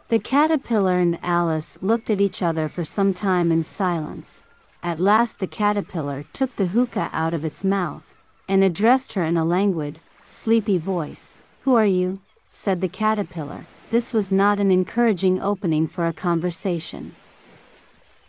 The caterpillar and Alice looked at each other for some time in silence. At last the caterpillar took the hookah out of its mouth, and addressed her in a languid, sleepy voice. "Who are you?" said the caterpillar. This was not an encouraging opening for a conversation.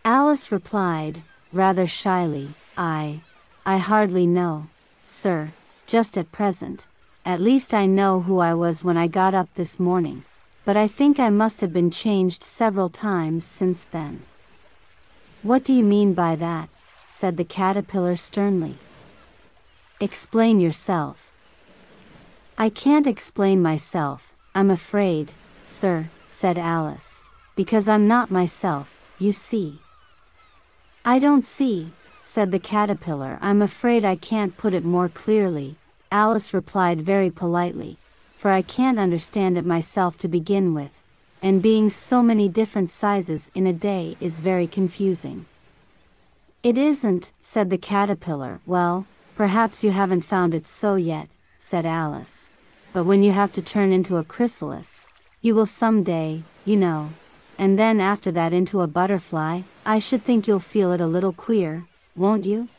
Alice replied, rather shyly, I hardly know, sir, just at present. At least I know who I was when I got up this morning, but I think I must have been changed several times since then." "What do you mean by that?" said the caterpillar sternly. "Explain yourself." "I can't explain myself, I'm afraid, sir," said Alice, "because I'm not myself, you see." "I don't see," said the caterpillar. "I'm afraid I can't put it more clearly," Alice replied very politely, "for I can't understand it myself to begin with, and being so many different sizes in a day is very confusing." "It isn't," said the caterpillar. "Well, perhaps you haven't found it so yet," said Alice. "But when you have to turn into a chrysalis, you will some day, you know, and then after that into a butterfly, I should think you'll feel it a little queer, won't you?"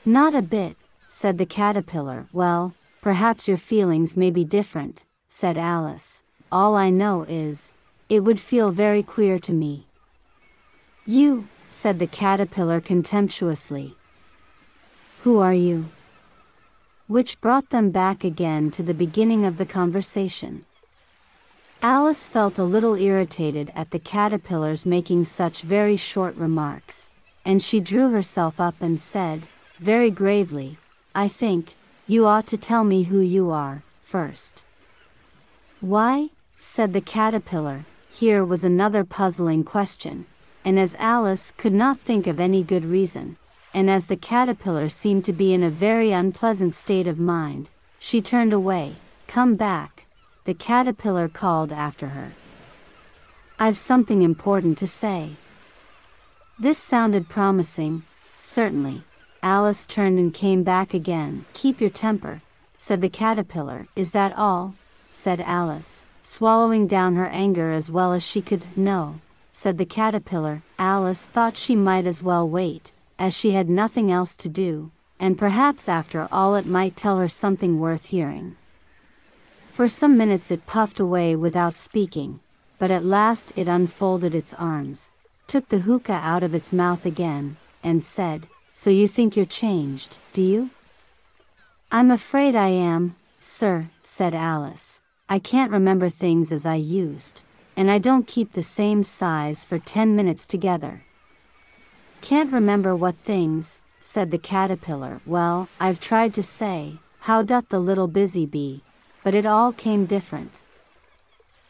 "Not a bit," said the caterpillar. "Well, perhaps your feelings may be different," said Alice. "All I know is, it would feel very queer to me." "You," said the caterpillar contemptuously. "Who are you?" Which brought them back again to the beginning of the conversation. Alice felt a little irritated at the caterpillar's making such very short remarks, and she drew herself up and said, very gravely, "I think you ought to tell me who you are, first." "Why?" said the caterpillar. Here was another puzzling question, and as Alice could not think of any good reason, and as the caterpillar seemed to be in a very unpleasant state of mind, she turned away. "Come back," the caterpillar called after her. "I've something important to say." This sounded promising. Certainly. Alice turned and came back again. "Keep your temper," said the caterpillar. "Is that all?" said Alice, swallowing down her anger as well as she could. "No," said the caterpillar. Alice thought she might as well wait, as she had nothing else to do, and perhaps after all it might tell her something worth hearing. For some minutes it puffed away without speaking, but at last it unfolded its arms, took the hookah out of its mouth again, and said, "So you think you're changed, do you?" "I'm afraid I am, sir," said Alice. "I can't remember things as I used, and I don't keep the same size for 10 minutes together." "Can't remember what things?" said the caterpillar. "Well, I've tried to say, how doth the little busy bee, but it all came different."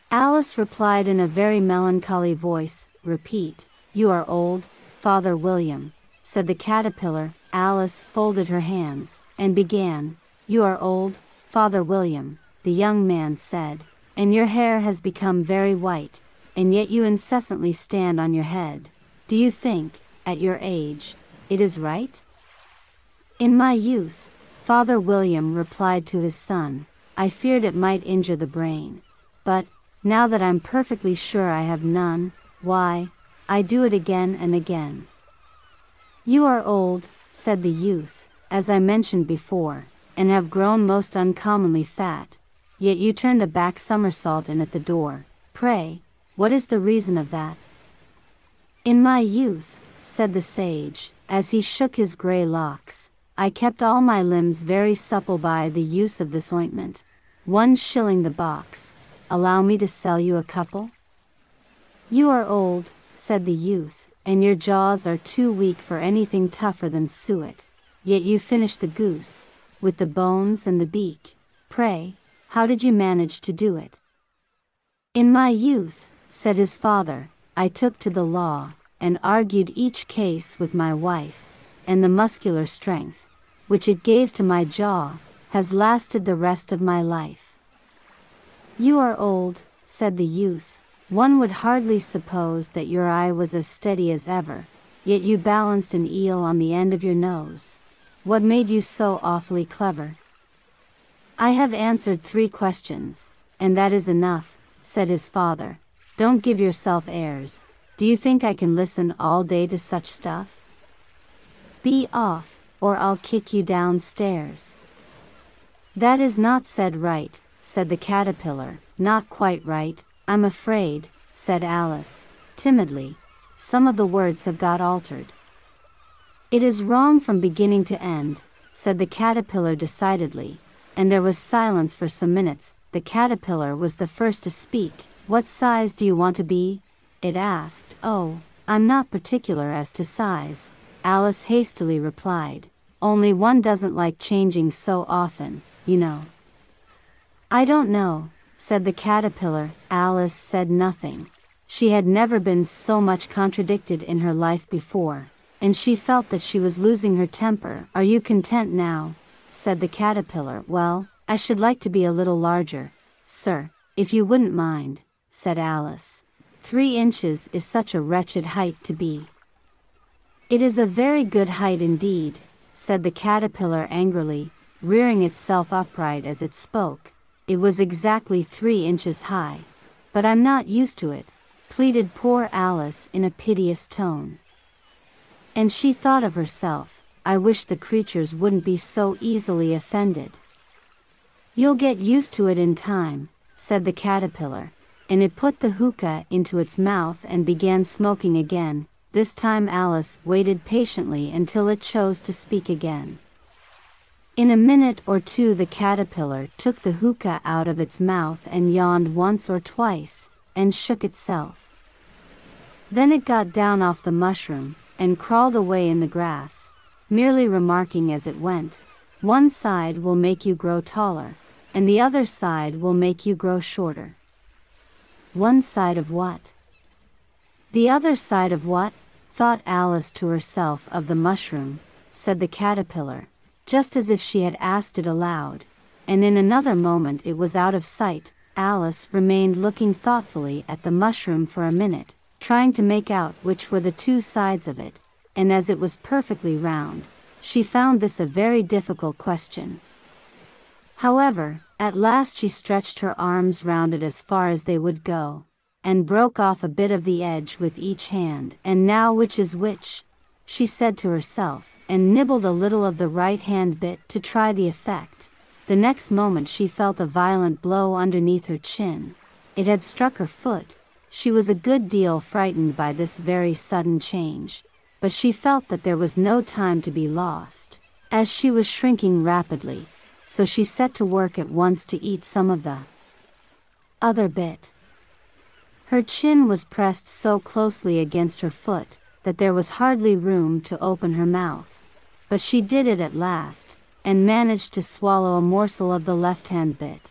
Alice replied in a very melancholy voice, "Repeat." "You are old, Father William," said the caterpillar. Alice folded her hands, and began, "You are old, Father William," the young man said, "and your hair has become very white, and yet you incessantly stand on your head. Do you think, at your age, it is right?" "In my youth," Father William replied to his son, "I feared it might injure the brain. But, now that I'm perfectly sure I have none, why, I do it again and again." "You are old," said the youth, "as I mentioned before, and have grown most uncommonly fat, yet you turned a back somersault in at the door. Pray, what is the reason of that?" "In my youth," said the sage, as he shook his grey locks, "I kept all my limbs very supple by the use of this ointment. 1 shilling the box. Allow me to sell you a couple?" "You are old," said the youth, "and your jaws are too weak for anything tougher than suet. Yet you finished the goose, with the bones and the beak. Pray, how did you manage to do it?" "In my youth," said his father, "I took to the law, and argued each case with my wife, and the muscular strength, which it gave to my jaw, has lasted the rest of my life." "You are old," said the youth. "One would hardly suppose that your eye was as steady as ever, yet you balanced an eel on the end of your nose. What made you so awfully clever?" "I have answered 3 questions, and that is enough," said his father. Don't give yourself airs. Do you think I can listen all day to such stuff? Be off, or I'll kick you downstairs. That is not said right, said the caterpillar. Not quite right, I'm afraid, said Alice, timidly. Some of the words have got altered. It is wrong from beginning to end, said the caterpillar decidedly, and there was silence for some minutes. The caterpillar was the first to speak. What size do you want to be? It asked. Oh, I'm not particular as to size, Alice hastily replied. Only one doesn't like changing so often, you know. I don't know, said the caterpillar. Alice said nothing. She had never been so much contradicted in her life before, and she felt that she was losing her temper. Are you content now? Said the caterpillar. Well, I should like to be a little larger, sir, if you wouldn't mind, said Alice. 3 inches is such a wretched height to be. It is a very good height indeed, said the caterpillar angrily, rearing itself upright as it spoke. It was exactly 3 inches high. But I'm not used to it, pleaded poor Alice in a piteous tone. And she thought of herself, I wish the creatures wouldn't be so easily offended. You'll get used to it in time, said the caterpillar, and it put the hookah into its mouth and began smoking again. This time Alice waited patiently until it chose to speak again. In a minute or two the caterpillar took the hookah out of its mouth and yawned once or twice, and shook itself. Then it got down off the mushroom, and crawled away in the grass, merely remarking as it went, one side will make you grow taller, and the other side will make you grow shorter. One side of what? The other side of what? Thought Alice to herself. Of the mushroom, said the caterpillar, just as if she had asked it aloud, and in another moment it was out of sight. Alice remained looking thoughtfully at the mushroom for a minute, trying to make out which were the 2 sides of it, and as it was perfectly round, she found this a very difficult question. However, at last she stretched her arms round it as far as they would go, and broke off a bit of the edge with each hand. And now which is which? She said to herself, and nibbled a little of the right hand bit to try the effect. The next moment she felt a violent blow underneath her chin. It had struck her foot. She was a good deal frightened by this very sudden change, but she felt that there was no time to be lost, as she was shrinking rapidly, so she set to work at once to eat some of the other bit. Her chin was pressed so closely against her foot that there was hardly room to open her mouth, but she did it at last, and managed to swallow a morsel of the left-hand bit.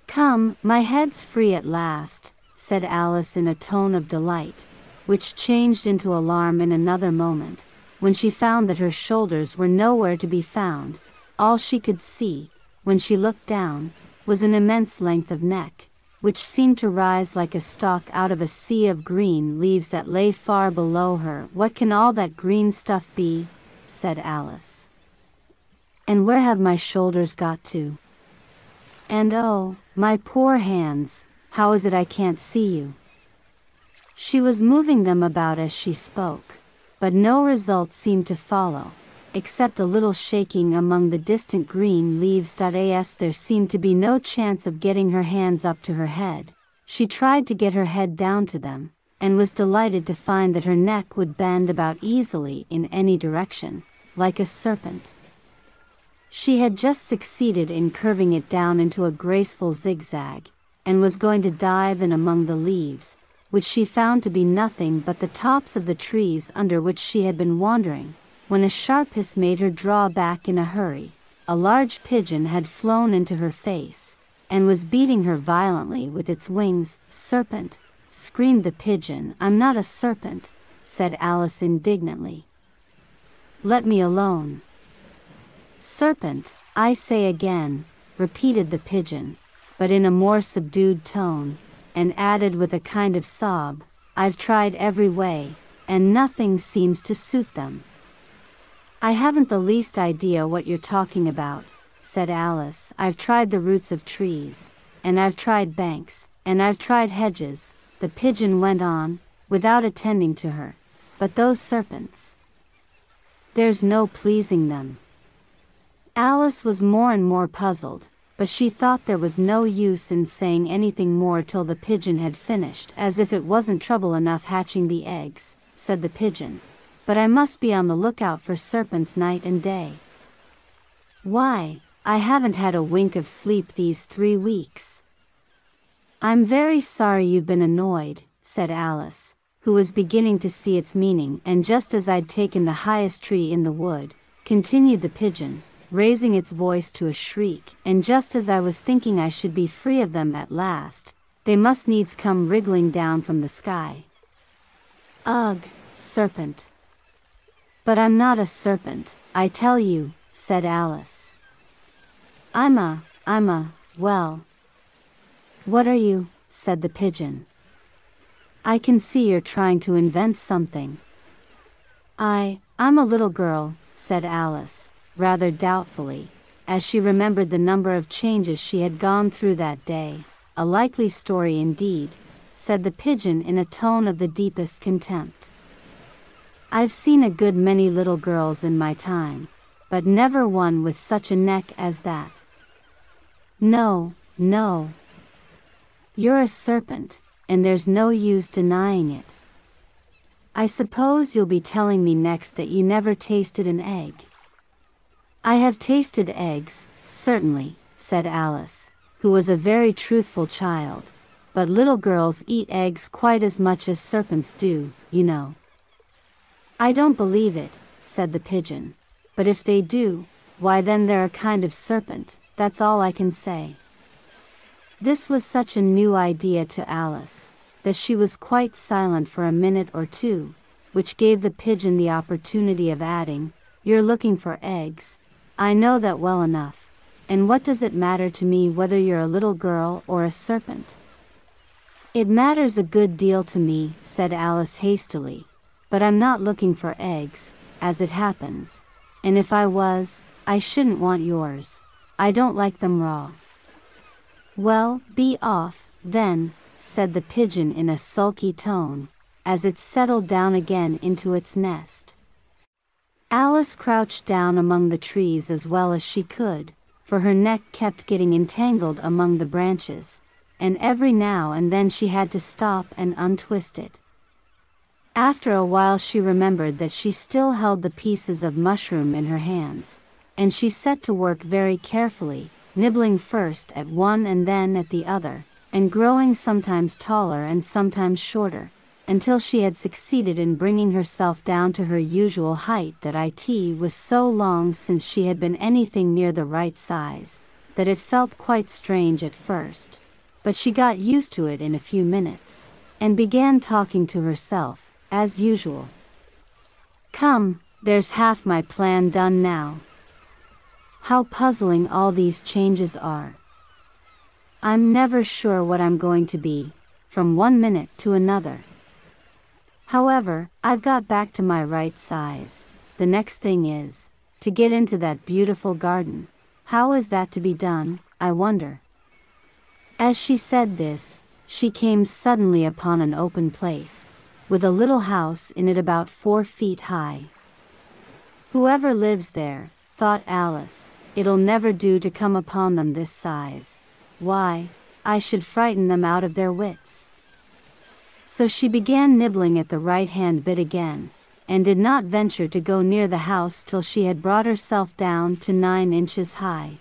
Come, my head's free at last, said Alice in a tone of delight, which changed into alarm in another moment, when she found that her shoulders were nowhere to be found. All she could see, when she looked down, was an immense length of neck, which seemed to rise like a stalk out of a sea of green leaves that lay far below her. What can all that green stuff be? Said Alice. And where have my shoulders got to? And oh, my poor hands, how is it I can't see you? She was moving them about as she spoke, but no result seemed to follow, except a little shaking among the distant green leaves. As there seemed to be no chance of getting her hands up to her head, she tried to get her head down to them, and was delighted to find that her neck would bend about easily in any direction, like a serpent. She had just succeeded in curving it down into a graceful zigzag, and was going to dive in among the leaves, which she found to be nothing but the tops of the trees under which she had been wandering, when a sharp hiss made her draw back in a hurry. A large pigeon had flown into her face, and was beating her violently with its wings. Serpent, screamed the pigeon. I'm not a serpent, said Alice indignantly. Let me alone. Serpent, I say again, repeated the pigeon, but in a more subdued tone, and added with a kind of sob, I've tried every way, and nothing seems to suit them. I haven't the least idea what you're talking about, said Alice. I've tried the roots of trees, and I've tried banks, and I've tried hedges, the pigeon went on, without attending to her. But those serpents. There's no pleasing them. Alice was more and more puzzled, but she thought there was no use in saying anything more till the pigeon had finished. As if it wasn't trouble enough hatching the eggs, said the pigeon. But I must be on the lookout for serpents night and day. Why, I haven't had a wink of sleep these 3 weeks. I'm very sorry you've been annoyed, said Alice, who was beginning to see its meaning. And just as I'd taken the highest tree in the wood, continued the pigeon, raising its voice to a shriek, and just as I was thinking I should be free of them at last, they must needs come wriggling down from the sky. Ugh, serpent. But I'm not a serpent, I tell you, said Alice. Well. What are you? Said the pigeon. I can see you're trying to invent something. I'm a little girl, said Alice, rather doubtfully, as she remembered the number of changes she had gone through that day. A likely story indeed, said the pigeon in a tone of the deepest contempt. I've seen a good many little girls in my time, but never one with such a neck as that. No. You're a serpent, and there's no use denying it. I suppose you'll be telling me next that you never tasted an egg. I have tasted eggs, certainly, said Alice, who was a very truthful child, but little girls eat eggs quite as much as serpents do, you know. I don't believe it, said the pigeon, but if they do, why then they're a kind of serpent, that's all I can say. This was such a new idea to Alice, that she was quite silent for a minute or two, which gave the pigeon the opportunity of adding, You're looking for eggs. I know that well enough, and what does it matter to me whether you're a little girl or a serpent? It matters a good deal to me, said Alice hastily, but I'm not looking for eggs, as it happens, and if I was, I shouldn't want yours. I don't like them raw. Well, be off, then, said the pigeon in a sulky tone, as it settled down again into its nest. Alice crouched down among the trees as well as she could, for her neck kept getting entangled among the branches, and every now and then she had to stop and untwist it. After a while she remembered that she still held the pieces of mushroom in her hands, and she set to work very carefully, nibbling first at one and then at the other, and growing sometimes taller and sometimes shorter, until she had succeeded in bringing herself down to her usual height. That it was so long since she had been anything near the right size, that it felt quite strange at first, but she got used to it in a few minutes, and began talking to herself, as usual. Come, there's half my plan done now. How puzzling all these changes are. I'm never sure what I'm going to be, from one minute to another. However, I've got back to my right size. The next thing is, to get into that beautiful garden. How is that to be done, I wonder? As she said this, she came suddenly upon an open place, with a little house in it about 4 feet high. Whoever lives there, thought Alice, it'll never do to come upon them this size. Why, I should frighten them out of their wits. So she began nibbling at the right-hand bit again, and did not venture to go near the house till she had brought herself down to 9 inches high.